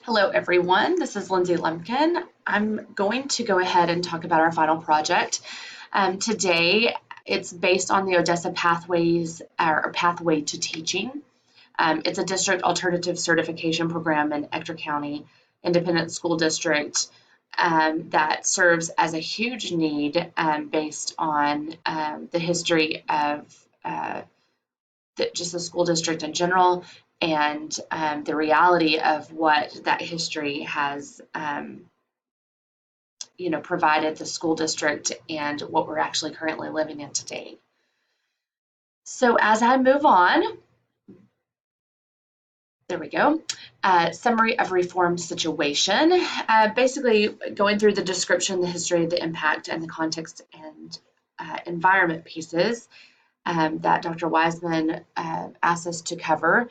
Hello, everyone. This is Lindsay Lumpkin. I'm going to go ahead and talk about our final project. Today, it's based on the Odessa Pathways or Pathway to Teaching. It's a district alternative certification program in Ector County Independent School District that serves as a huge need based on the history of just the school district in general and the reality of what that history has provided the school district and what we're actually currently living in today. So as I move on, there we go. Summary of reformed situation. Basically going through the description, the history, the impact, and the context and environment pieces that Dr. Wiseman asked us to cover.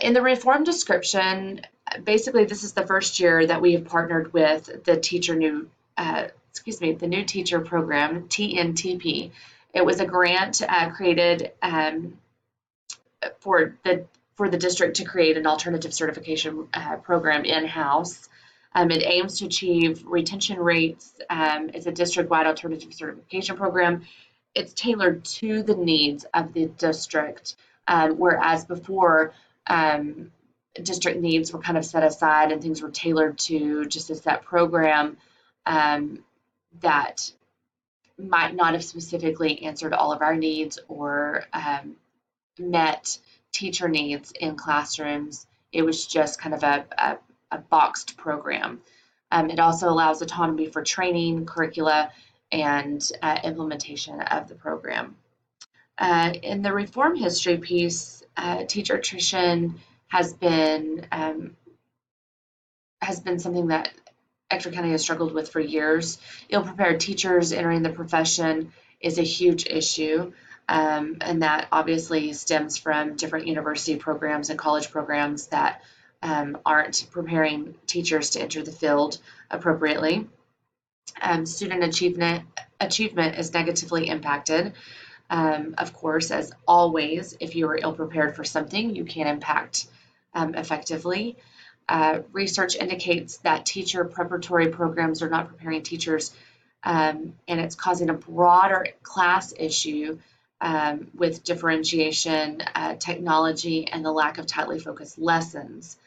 In the reform description, basically this is the first year that we have partnered with the the new teacher program, TNTP. It was a grant created for the district to create an alternative certification program in-house. It aims to achieve retention rates. It's a district-wide alternative certification program. It's tailored to the needs of the district, whereas before district needs were kind of set aside and things were tailored to just a set program that might not have specifically answered all of our needs or met teacher needs in classrooms. It was just kind of a boxed program. It also allows autonomy for training, curricula, and implementation of the program. In the reform history piece, teacher attrition has been something that Ector County has struggled with for years. Ill-prepared teachers entering the profession is a huge issue, and that obviously stems from different university programs and college programs that aren't preparing teachers to enter the field appropriately. Student achievement is negatively impacted. Of course, as always, if you are ill-prepared for something, you can't impact effectively. Research indicates that teacher preparatory programs are not preparing teachers, and it's causing a broader class issue with differentiation, technology, and the lack of tightly focused lessons.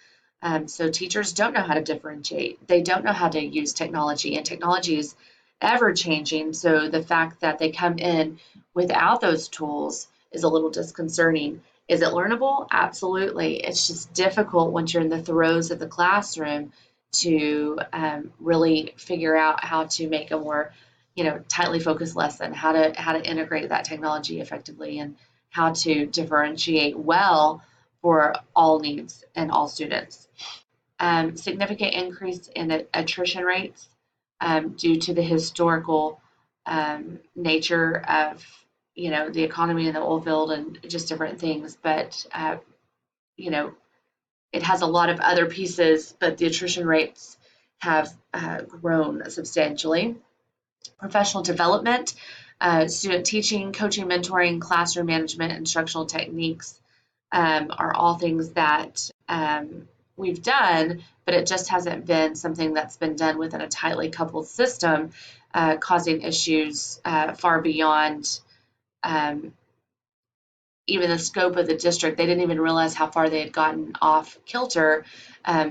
So teachers don't know how to differentiate. They don't know how to use technology, and technology is ever changing. So the fact that they come in without those tools is a little disconcerting. Is it learnable? Absolutely. It's just difficult once you're in the throes of the classroom to really figure out how to make a more, tightly focused lesson, how to integrate that technology effectively, and how to differentiate well for all needs and all students. Significant increase in attrition rates due to the historical nature of the economy in the oil field and just different things. But it has a lot of other pieces, but the attrition rates have grown substantially. Professional development, student teaching, coaching, mentoring, classroom management, instructional techniques are all things that we've done, but it just hasn't been something that's been done within a tightly coupled system, causing issues far beyond even the scope of the district. They didn't even realize how far they had gotten off kilter,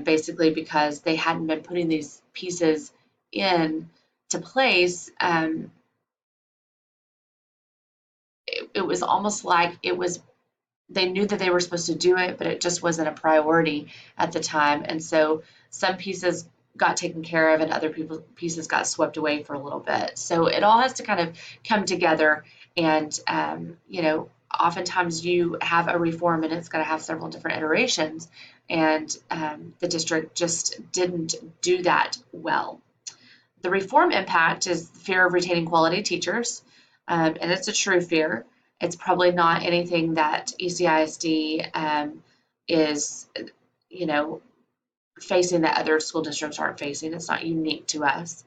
basically because they hadn't been putting these pieces in to place. It was almost like they knew that they were supposed to do it, but it just wasn't a priority at the time. And so some pieces got taken care of and other pieces got swept away for a little bit. So it all has to kind of come together. And, oftentimes you have a reform and it's going to have several different iterations. And the district just didn't do that well. The reform impact is fear of retaining quality teachers. And it's a true fear. It's probably not anything that ECISD is, facing that other school districts aren't facing. It's not unique to us.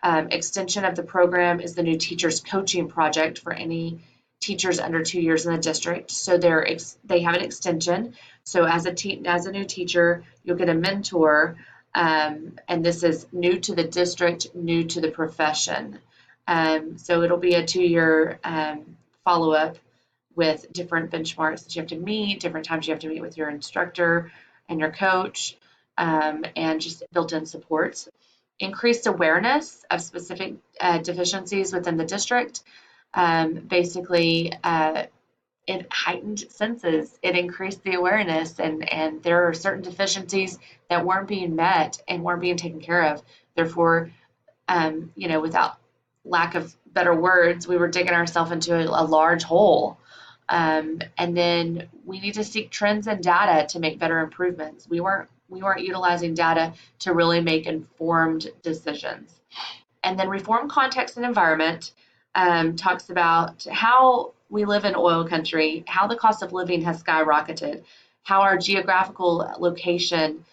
Extension of the program is the new teachers coaching project for any teachers under 2 years in the district. So they have an extension. So as a new teacher, you'll get a mentor, and this is new to the district, new to the profession. So it'll be a 2-year follow-up with different benchmarks that you have to meet, different times you have to meet with your instructor and your coach, and just built-in supports. Increased awareness of specific deficiencies within the district. Basically, it heightened senses. It increased the awareness, and there are certain deficiencies that weren't being met and weren't being taken care of. Therefore, without lack of better words, we were digging ourselves into a large hole. And then we need to seek trends and data to make better improvements. We weren't utilizing data to really make informed decisions. And then reform context and environment talks about how we live in oil country, how the cost of living has skyrocketed, how our geographical location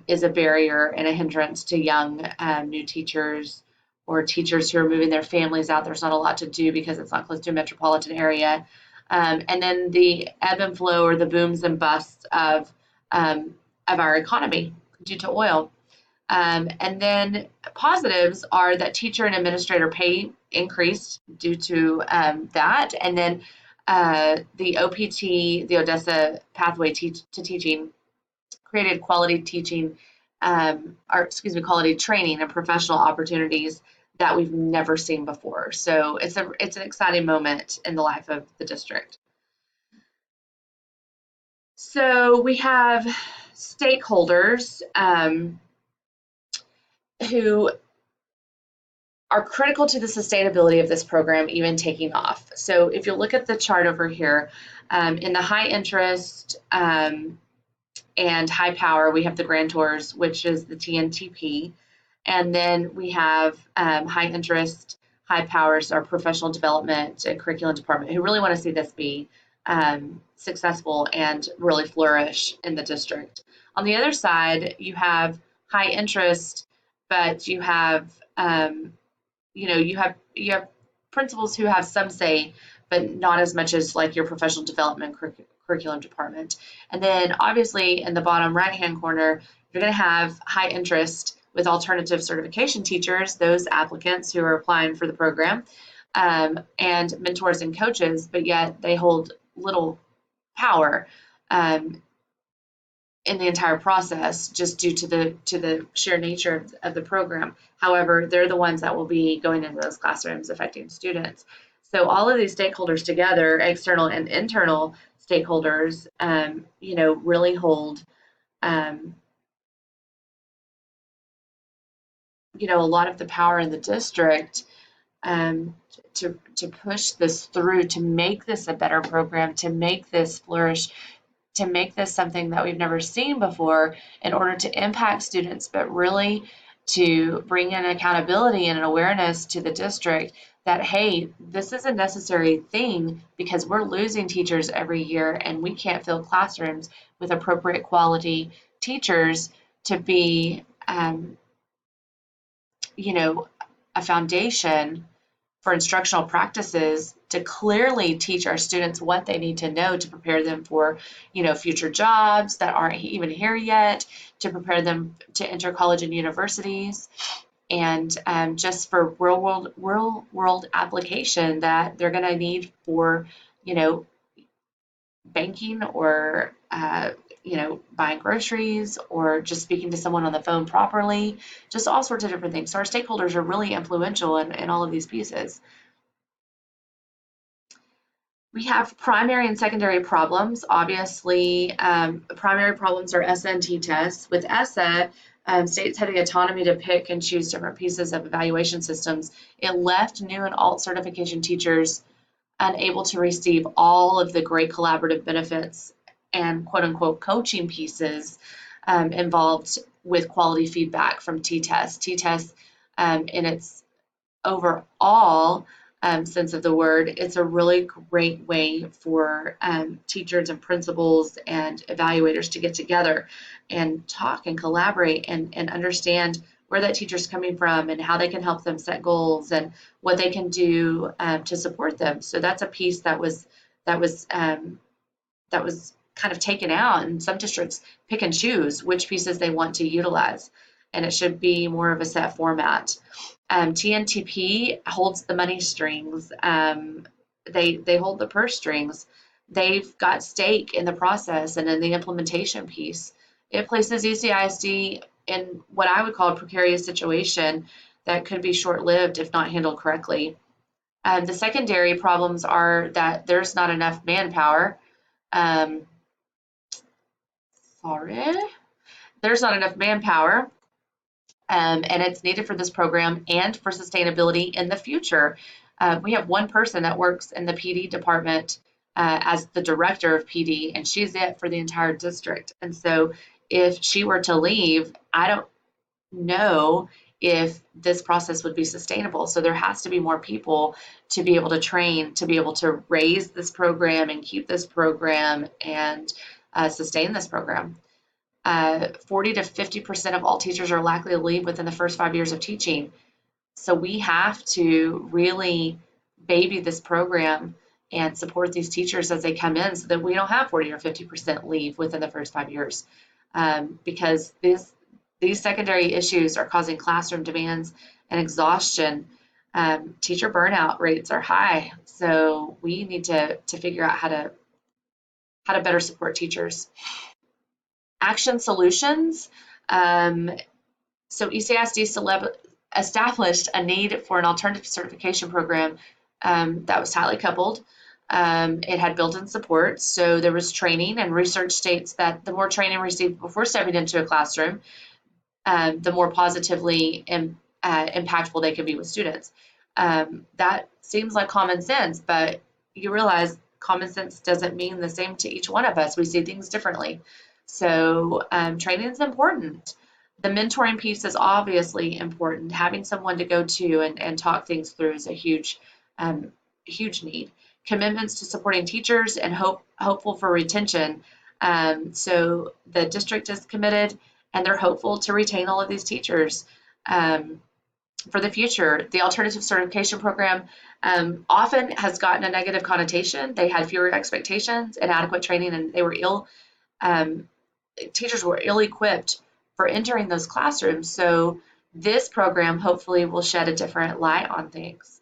is a barrier and a hindrance to young new teachers or teachers who are moving their families out. There's not a lot to do because it's not close to a metropolitan area. And then the ebb and flow or the booms and busts of our economy due to oil. And then positives are that teacher and administrator pay increased due to that. And then the OPT, the Odessa Pathway to Teaching, created quality teaching, quality training and professional opportunities that we've never seen before. So it's an exciting moment in the life of the district. So we have stakeholders who are critical to the sustainability of this program even taking off. So if you look at the chart over here, in the high interest and high power, we have the grantors, which is the TNTP. And then we have high interest, high powers, our professional development and curriculum department, who really want to see this be successful and really flourish in the district. On the other side, you have high interest, but you have you have principals who have some say, but not as much as like your professional development curriculum department. And then obviously in the bottom right-hand corner, you're going to have high interest with alternative certification teachers, those applicants who are applying for the program, and mentors and coaches, but yet they hold little power in the entire process just due to the sheer nature of the program. However, they're the ones that will be going into those classrooms affecting students. So all of these stakeholders together, external and internal stakeholders, really hold a lot of the power in the district to push this through, to make this a better program, to make this flourish, to make this something that we've never seen before in order to impact students, but really to bring in accountability and an awareness to the district that, hey, this is a necessary thing because we're losing teachers every year and we can't fill classrooms with appropriate quality teachers to be a foundation for instructional practices to clearly teach our students what they need to know to prepare them for, future jobs that aren't even here yet, to prepare them to enter college and universities, and just for real world application that they're going to need for, banking or buying groceries or just speaking to someone on the phone properly, just all sorts of different things. So our stakeholders are really influential in all of these pieces. We have primary and secondary problems. Obviously, primary problems are ESSA and T-tests. With ESSA, states had the autonomy to pick and choose different pieces of evaluation systems. It left new and alt certification teachers unable to receive all of the great collaborative benefits and quote-unquote coaching pieces involved with quality feedback from T-tests. T-tests, in its overall sense of the word, it's a really great way for teachers and principals and evaluators to get together and talk and collaborate and understand where that teacher's coming from and how they can help them set goals and what they can do to support them. So that's a piece that was that was kind of taken out, and some districts pick and choose which pieces they want to utilize, and it should be more of a set format. TNTP holds the money strings. They hold the purse strings. They've got stake in the process and in the implementation piece. It places ECISD in what I would call a precarious situation that could be short-lived if not handled correctly. The secondary problems are that there's not enough manpower. Um, sorry, there's not enough manpower, and it's needed for this program and for sustainability in the future. We have one person that works in the PD department as the director of PD, and she's it for the entire district. And so if she were to leave, I don't know if this process would be sustainable. So there has to be more people to be able to train, to be able to raise this program and keep this program and sustain this program. 40 to 50% of all teachers are likely to leave within the first 5 years of teaching. So we have to really baby this program and support these teachers as they come in so that we don't have 40 or 50% leave within the first 5 years. Because these secondary issues are causing classroom demands and exhaustion. Teacher burnout rates are high, so we need to figure out how to better support teachers. Action solutions. So ECISD established a need for an alternative certification program that was tightly coupled. It had built-in support, so there was training, and research states that the more training received before stepping into a classroom, the more positively impactful they can be with students. That seems like common sense, but you realize common sense doesn't mean the same to each one of us. We see things differently. So training is important. The mentoring piece is obviously important. Having someone to go to and talk things through is a huge need. Commitments to supporting teachers and hopeful for retention. So the district is committed and they're hopeful to retain all of these teachers for the future. The alternative certification program often has gotten a negative connotation. They had fewer expectations, inadequate training, and they were teachers were ill-equipped for entering those classrooms. So this program hopefully will shed a different light on things.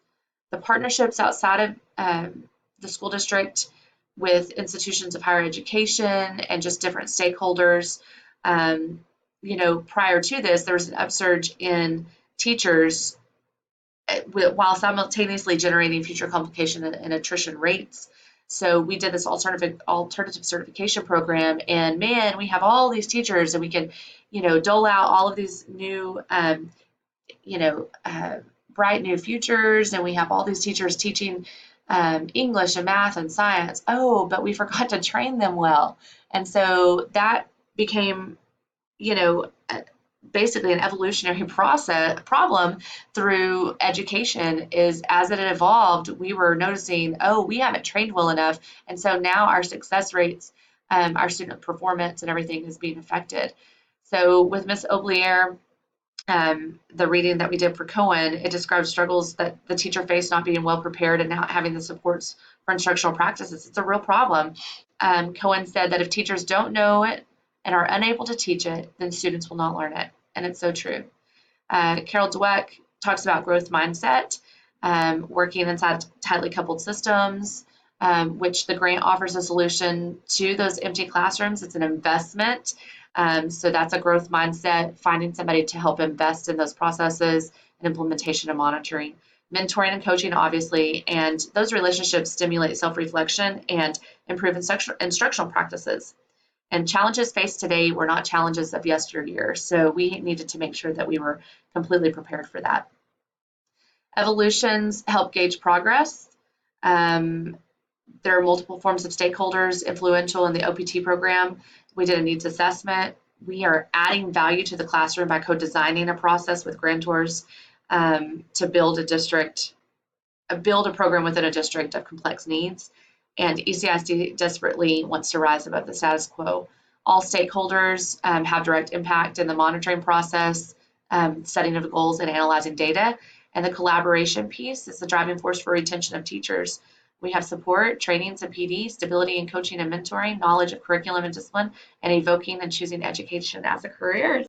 The partnerships outside of the school district with institutions of higher education and just different stakeholders. Prior to this, there was an upsurge in teachers while simultaneously generating future complication and attrition rates. So we did this alternative certification program, and man, we have all these teachers, and we can, dole out all of these new, bright new futures, and we have all these teachers teaching English and math and science. Oh, but we forgot to train them well, and so that became, basically an evolutionary problem through education. Is as it evolved, we were noticing, oh, we haven't trained well enough, and so now our success rates, our student performance and everything is being affected. So with Miss Oblier, the reading that we did for Cohen, it describes struggles that the teacher faced not being well prepared and not having the supports for instructional practices. It's a real problem. Cohen said that if teachers don't know it and are unable to teach it, then students will not learn it. And it's so true. Carol Dweck talks about growth mindset, working inside tightly coupled systems, which the grant offers a solution to those empty classrooms. It's an investment. So that's a growth mindset, finding somebody to help invest in those processes and implementation and monitoring. Mentoring and coaching, obviously, and those relationships stimulate self-reflection and improve instructional practices. And challenges faced today were not challenges of yesteryear, so we needed to make sure that we were completely prepared for that. Evolutions help gauge progress. There are multiple forms of stakeholders influential in the OPT program. We did a needs assessment. We are adding value to the classroom by co-designing a process with grantors to build a program within a district of complex needs. And ECISD desperately wants to rise above the status quo. All stakeholders have direct impact in the monitoring process, setting of goals and analyzing data. And the collaboration piece is the driving force for retention of teachers. We have support, trainings and PD, stability and coaching and mentoring, knowledge of curriculum and discipline, and evoking and choosing education as a career.